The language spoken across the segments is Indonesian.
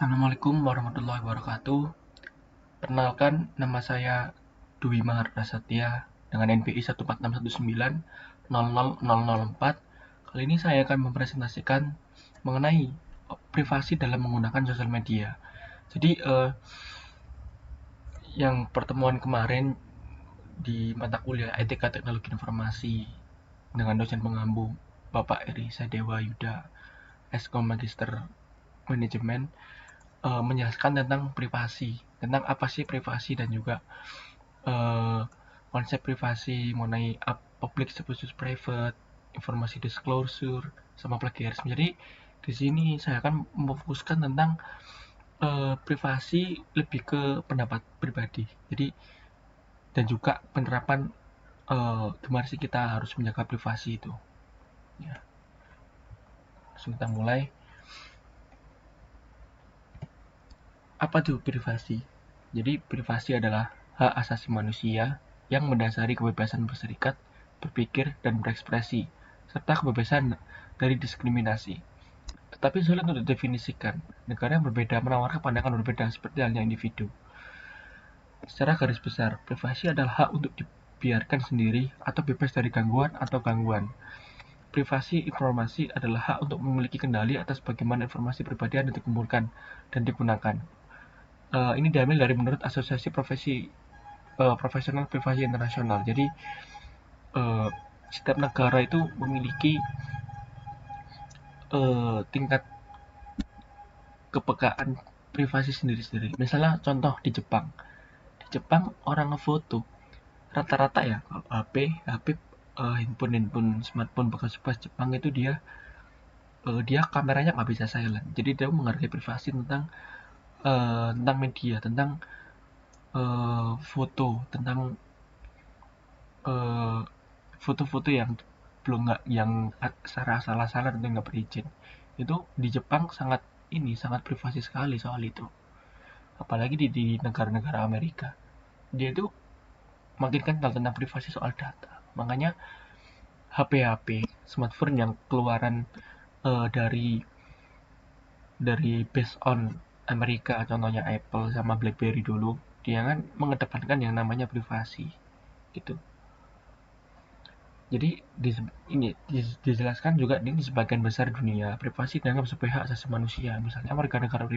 Assalamualaikum warahmatullahi wabarakatuh. Perkenalkan, nama saya Dwi Maharprasetya dengan NPI 14619000004. Kali ini saya akan mempresentasikan mengenai privasi dalam menggunakan sosial media. Jadi, yang pertemuan kemarin di mata kuliah Etika Teknologi Informasi dengan dosen pengampu Bapak Eri Sadewa Yuda, Eskom Magister Manajemen, menjelaskan tentang privasi, tentang apa sih privasi dan juga konsep privasi mengenai public versus private, informasi disclosure, sama plagiarisme. Jadi di sini saya akan memfokuskan tentang privasi lebih ke pendapat pribadi. Jadi dan juga penerapan gimana sih kita harus menjaga privasi itu. Ya. Langsung kita mulai. Apa tuh privasi? Jadi privasi adalah hak asasi manusia yang mendasari kebebasan berserikat, berpikir, dan berekspresi, serta kebebasan dari diskriminasi. Tetapi sulit untuk didefinisikan. Negara yang berbeda menawarkan pandangan berbeda seperti halnya individu. Secara garis besar, privasi adalah hak untuk dibiarkan sendiri atau bebas dari gangguan atau gangguan. Privasi informasi adalah hak untuk memiliki kendali atas bagaimana informasi pribadi yang dikumpulkan dan digunakan. Ini diambil dari menurut Asosiasi Profesional Privasi Internasional. Jadi setiap negara itu memiliki tingkat kepekaan privasi sendiri-sendiri. Misalnya contoh di Jepang. Di Jepang orang ngefoto rata-rata ya HP handphone smartphone bekas-bekas Jepang itu dia kameranya nggak bisa silent. Jadi dia menghargai privasi tentang media, tentang foto, tentang foto-foto yang belum nggak yang secara salah-salah tentu nggak berizin. Itu di Jepang sangat privasi sekali soal itu. Apalagi di negara-negara Amerika, dia itu makin kental tentang privasi soal data. Makanya HP smartphone yang keluaran dari based on Amerika, contohnya Apple sama BlackBerry dulu, dia kan mengedepankan yang namanya privasi gitu. Jadi ini dijelaskan juga di sebagian besar dunia privasi dianggap sebagai hak asasi manusia. Misalnya negara-negara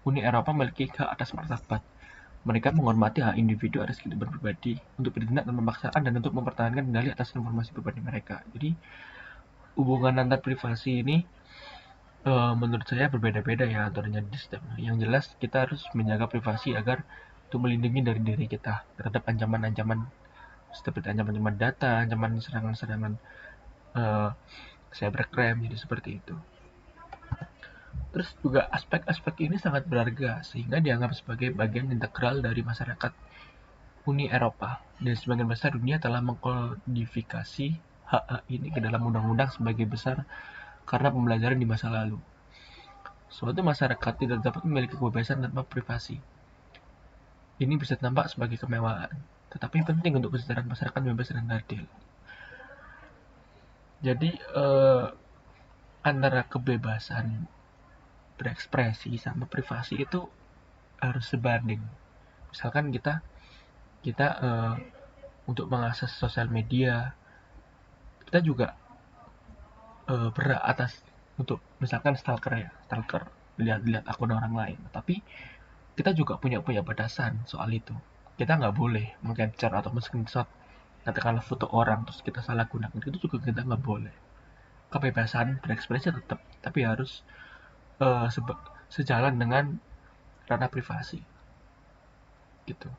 Uni Eropa memiliki hak atas martabat. Mereka menghormati hak individu atas kehidupan pribadi untuk bertindak tanpa pemaksaan dan untuk mempertahankan kendali atas informasi pribadi mereka. Jadi hubungan antar privasi ini menurut saya berbeda-beda ya aturannya di setiap. Yang jelas kita harus menjaga privasi agar untuk melindungi dari diri kita terhadap ancaman-ancaman seperti ancaman data, ancaman serangan-serangan cybercrime, jadi seperti itu. Terus juga aspek-aspek ini sangat berharga sehingga dianggap sebagai bagian integral dari masyarakat Uni Eropa dan sebagian besar dunia telah mengkodifikasi hak-hak ini ke dalam undang-undang sebagai besar karena pembelajaran di masa lalu. Suatu masyarakat tidak dapat memiliki kebebasan tanpa privasi. Ini bisa tampak sebagai kemewahan, tetapi penting untuk kesejahteraan masyarakat bebas dan adil. Jadi antara kebebasan berekspresi sama privasi itu harus sebanding. Misalkan kita untuk mengakses sosial media, kita juga berhak atas untuk misalkan stalker lihat akun orang lain. Tapi kita juga punya batasan soal itu. Kita nggak boleh meng-capture atau men-screenshot katakanlah foto orang terus kita salah gunakan, itu juga kita nggak boleh. Kebebasan berekspresi tetap, tapi harus sejalan dengan ranah privasi gitu.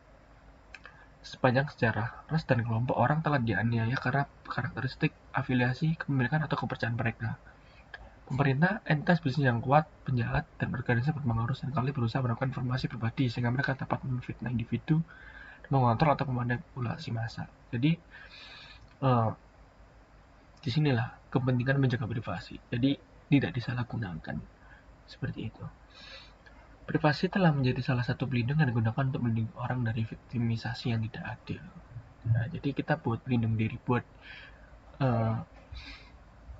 Sepanjang sejarah, ras dan kelompok orang telah dianiaya karena karakteristik afiliasi, kepemilikan, atau kepercayaan mereka. Pemerintah, entitas bisnis yang kuat, penjahat, dan organisasi berpengaruh seringkali berusaha mendapatkan informasi pribadi sehingga mereka dapat memfitnah individu dan mengontrol atau memanipulasi massa. Jadi disinilah kepentingan menjaga privasi. Jadi tidak disalahgunakan seperti itu. Privasi telah menjadi salah satu pelindung yang digunakan untuk melindungi orang dari viktimisasi yang tidak adil. Nah, jadi kita buat pelindung diri, buat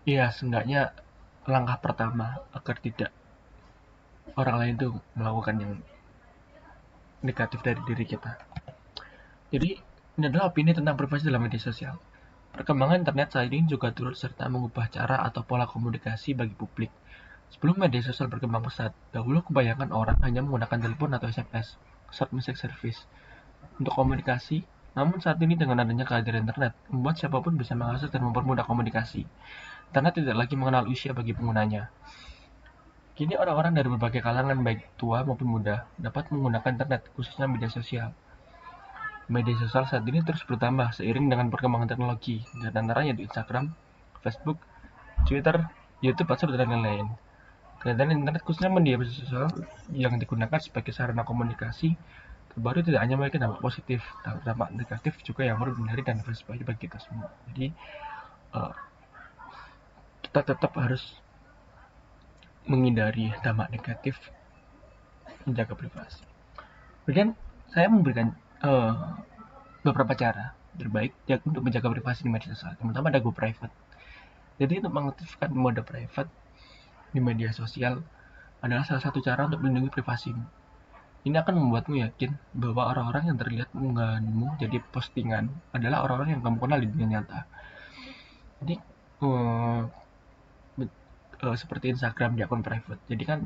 ya seenggaknya langkah pertama agar tidak orang lain tuh melakukan yang negatif dari diri kita. Jadi ini adalah opini tentang privasi dalam media sosial. Perkembangan internet saat ini juga turut serta mengubah cara atau pola komunikasi bagi publik. Sebelum media sosial berkembang pesat, dahulu kebanyakan orang hanya menggunakan telepon atau SMS, short message service, untuk komunikasi. Namun saat ini dengan adanya kehadiran internet, membuat siapapun bisa mengakses dan mempermudah komunikasi. Internet tidak lagi mengenal usia bagi penggunanya. Kini orang-orang dari berbagai kalangan, baik tua maupun muda, dapat menggunakan internet, khususnya media sosial. Media sosial saat ini terus bertambah seiring dengan perkembangan teknologi, di antaranya di Instagram, Facebook, Twitter, YouTube, WhatsApp, dan lain-lain. Kehadiran internet khususnya media sosial yang digunakan sebagai sarana komunikasi terbaru tidak hanya memiliki dampak positif, dampak negatif juga yang perlu dihindari dan berbahaya bagi kita semua. Jadi kita tetap harus menghindari dampak negatif, menjaga privasi. Kemudian saya memberikan beberapa cara terbaik untuk menjaga privasi di media sosial. Yang pertama ada Go Private. Jadi untuk mengaktifkan mode private di media sosial adalah salah satu cara untuk melindungi privasimu. Ini akan membuatmu yakin bahwa orang-orang yang terlihat mengunggahanmu jadi postingan adalah orang-orang yang kamu kenal di dunia nyata. Jadi seperti Instagram di akun private. Jadi kan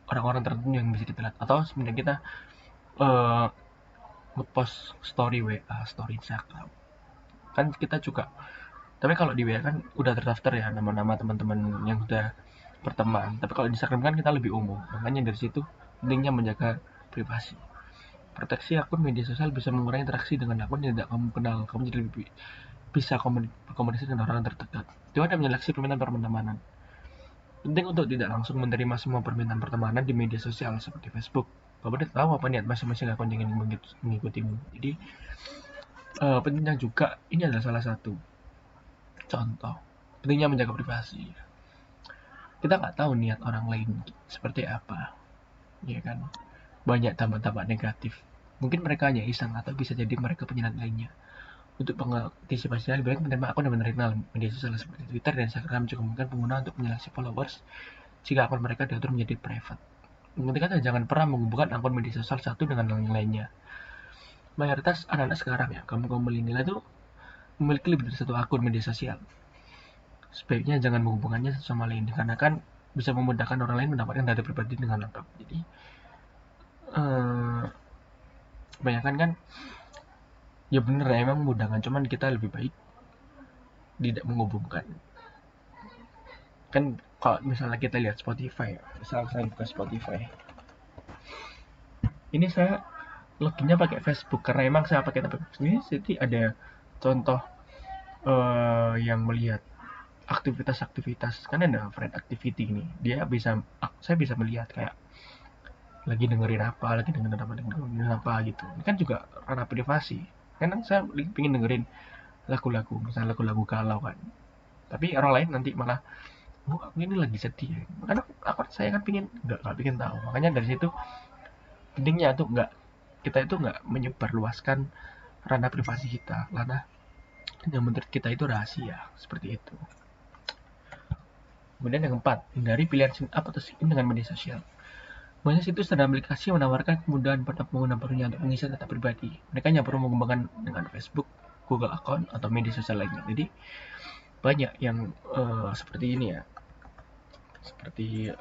orang-orang tertentu yang bisa kita lihat. Atau sebenarnya kita ngepost story WA, story Instagram. Kan kita juga. Tapi kalau di WA kan udah terdaftar ya nama-nama teman-teman yang sudah berteman. Tapi kalau di Instagram kan kita lebih umum. Makanya dari situ pentingnya menjaga privasi. Proteksi akun media sosial bisa mengurangi interaksi dengan akun yang tidak kamu kenal. Kamu jadi lebih bisa berkomunikasi dengan orang terdekat. Itu ada menyeleksi permintaan pertemanan. Penting untuk tidak langsung menerima semua permintaan pertemanan di media sosial seperti Facebook. Kamu tidak tahu apa niat masing-masing akun yang ingin mengikutimu. Jadi pentingnya juga ini adalah salah satu contoh pentingnya menjaga privasi. Kita nggak tahu niat orang lain seperti apa, ya kan? Banyak dampak-dampak negatif. Mungkin mereka hanya iseng atau bisa jadi mereka punya niat lainnya. Untuk pengantisipasinya lebih baik menerima akun dan menerima media sosial seperti Twitter dan Instagram juga mungkin pengguna untuk menyeleksi followers jika akun mereka diatur menjadi private. Ketiga, jangan pernah menghubungkan akun media sosial satu dengan yang lainnya. Mayoritas anak-anak sekarang ya, kamu milenial itu memiliki lebih dari satu akun media sosial. Sebaiknya jangan menghubungkannya satu sama lain, karena kan bisa memudahkan orang lain mendapatkan data pribadi dengan lengkap. Jadi, kebanyakan kan ya bener ya emang memudahkan, cuman kita lebih baik tidak menghubungkan. Kan kalau misalnya kita lihat Spotify, misalnya saya buka Spotify, ini saya loginnya pakai Facebook karena emang saya pakai Facebook ini. Jadi ada contoh yang melihat aktivitas kan ada friend activity ini, saya bisa melihat kayak lagi dengerin apa gitu. Ini kan juga ranah privasi. Kan saya pengen dengerin lagu-lagu, misalnya lagu-lagu galau kan. Tapi orang lain nanti malah, aku ini lagi sedih. Makanya saya kan nggak pengen tahu. Makanya dari situ pentingnya tuh kita itu nggak menyebarluaskan ranah privasi kita, ranah yang menurut kita itu rahasia seperti itu. Kemudian yang keempat, hindari pilihan sign up atau sign in dengan media sosial. Banyak situs dan aplikasi menawarkan kemudahan pada pengguna barunya untuk mengisi data pribadi. Mereka hanya perlu mengembangkan dengan Facebook, Google Account, atau media sosial lainnya. Jadi banyak yang seperti ini ya, seperti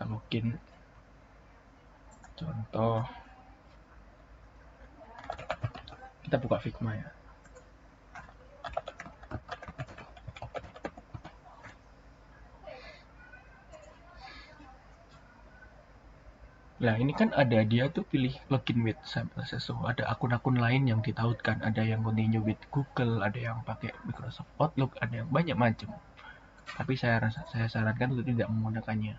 mungkin contoh kita buka Figma ya. Nah ini kan ada dia tuh pilih login with sesuatu, ada akun-akun lain yang ditautkan, ada yang continue with Google, ada yang pakai Microsoft Outlook, ada yang banyak macam. Tapi saya sarankan untuk tidak menggunakannya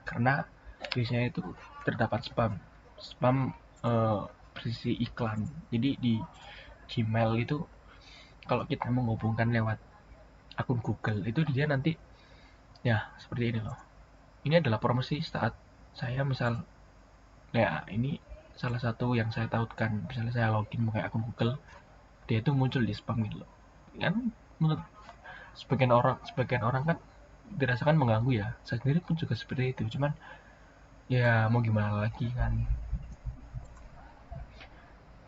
karena biasanya itu terdapat spam berisi iklan. Jadi di Gmail itu kalau kita menghubungkan lewat akun Google itu dia nanti ya seperti ini loh. Ini adalah promosi saat saya misal ya ini salah satu yang saya tautkan, misalnya saya login pakai akun Google, dia itu muncul di spam gitu loh. Kan menurut sebagian orang kan dirasakan mengganggu ya. Saya sendiri pun juga seperti itu. Cuman Ya mau gimana lagi kan.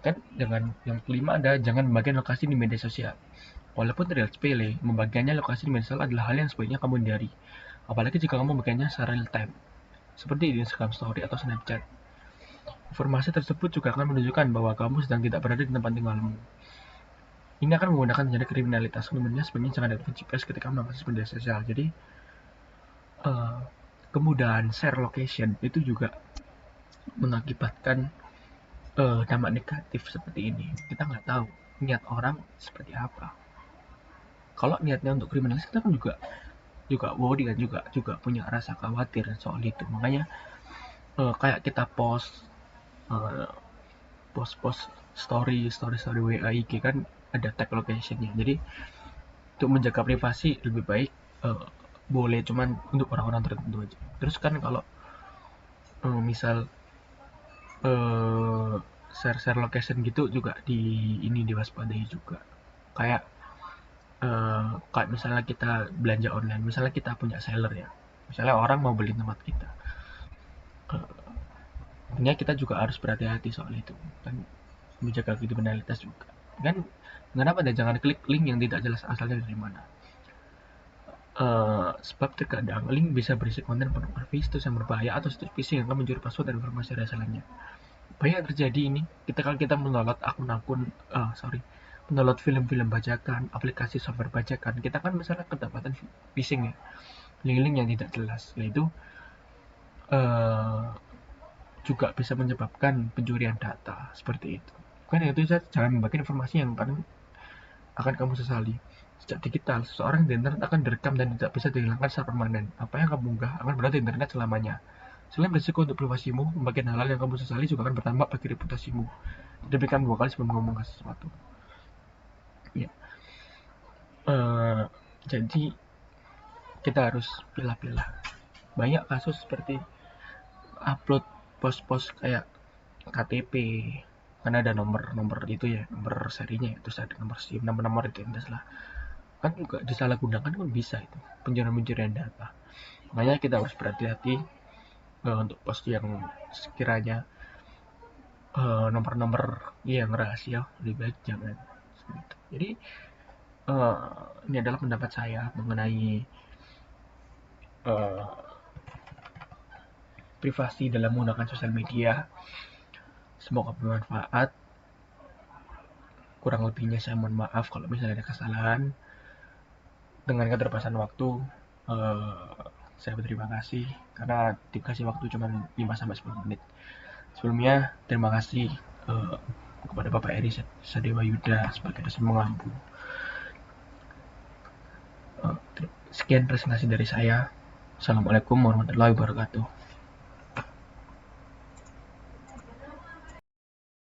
Kan dengan yang kelima ada jangan membagikan lokasi di media sosial. Walaupun terlihat sepele, membagikannya lokasi di media sosial adalah hal yang sebaiknya kamu hindari. Apalagi jika kamu membagikannya secara real time, seperti di Instagram Story atau Snapchat. Informasi tersebut juga akan menunjukkan bahwa kamu sedang tidak berada di tempat tinggalmu. Ini akan menggunakan menjadi kriminalitas. Sebenarnya sebenarnya jangan ada GPS ketika mengakses media sosial. Jadi eh, kemudahan share location itu juga mengakibatkan dampak negatif seperti ini. Kita nggak tahu niat orang seperti apa. Kalau niatnya untuk kriminalitas kita kan juga juga worry kan, juga punya rasa khawatir soal itu. Makanya kayak kita eh, post story WA IG kan ada tag locationnya. Jadi untuk menjaga privasi lebih baik eh, boleh cuman untuk orang-orang tertentu aja. Terus kan kalau misal eh, share location gitu juga ini diwaspadai juga. Kayak kayak misalnya kita belanja online, misalnya kita punya seller ya, misalnya orang mau beli tempat kita, tentunya kita juga harus berhati-hati soal itu kan, menjaga kriminalitas juga kan. Kenapa dan jangan klik link yang tidak jelas asalnya dari mana. Sebab terkadang link bisa berisi konten pornografi, situs yang berbahaya, atau situs phishing yang akan mencuri password dan informasi rahasia lainnya. Banyak terjadi ini ketika kita mendownload akun-akun mendownload film-film bajakan, aplikasi software bajakan, kita kan misalnya kedapatan phishing ya, link-link yang tidak jelas. Nah itu eh, juga bisa menyebabkan pencurian data seperti itu. Kan itu jangan membagikan informasi yang akan kamu sesali. Sejak digital, seseorang di internet akan direkam dan tidak bisa dihilangkan secara permanen. Apa yang kamu unggah akan berada di internet selamanya. Selain berisiko untuk privasimu, membagikan hal-hal yang kamu sesali juga akan berdampak bagi reputasimu. Demikian 2 kali sebelum ngomong sesuatu. Ya. Eh, jadi kita harus pilah-pilah. Banyak kasus seperti upload post-post kayak KTP, karena ada nomor-nomor itu ya, nomor serinya, terus ada nomor SIM, nomor-nomor itu yang lah. Kan juga disalahgunakan kan bisa itu, pencurian-pencurian data. Makanya kita harus berhati-hati untuk post yang sekiranya nomor-nomor yang rahasia, lebih baik jangan. Jadi ini adalah pendapat saya mengenai uh, privasi dalam menggunakan sosial media. Semoga bermanfaat. Kurang lebihnya saya mohon maaf kalau misalnya ada kesalahan. Dengan keterbatasan waktu, saya berterima kasih karena dikasih waktu cuma 5-10 menit. Sebelumnya, terima kasih kepada Bapak Eri Sadewa Yuda sebagai dosen mengampu. Sekian presentasi dari saya. Assalamualaikum warahmatullahi wabarakatuh.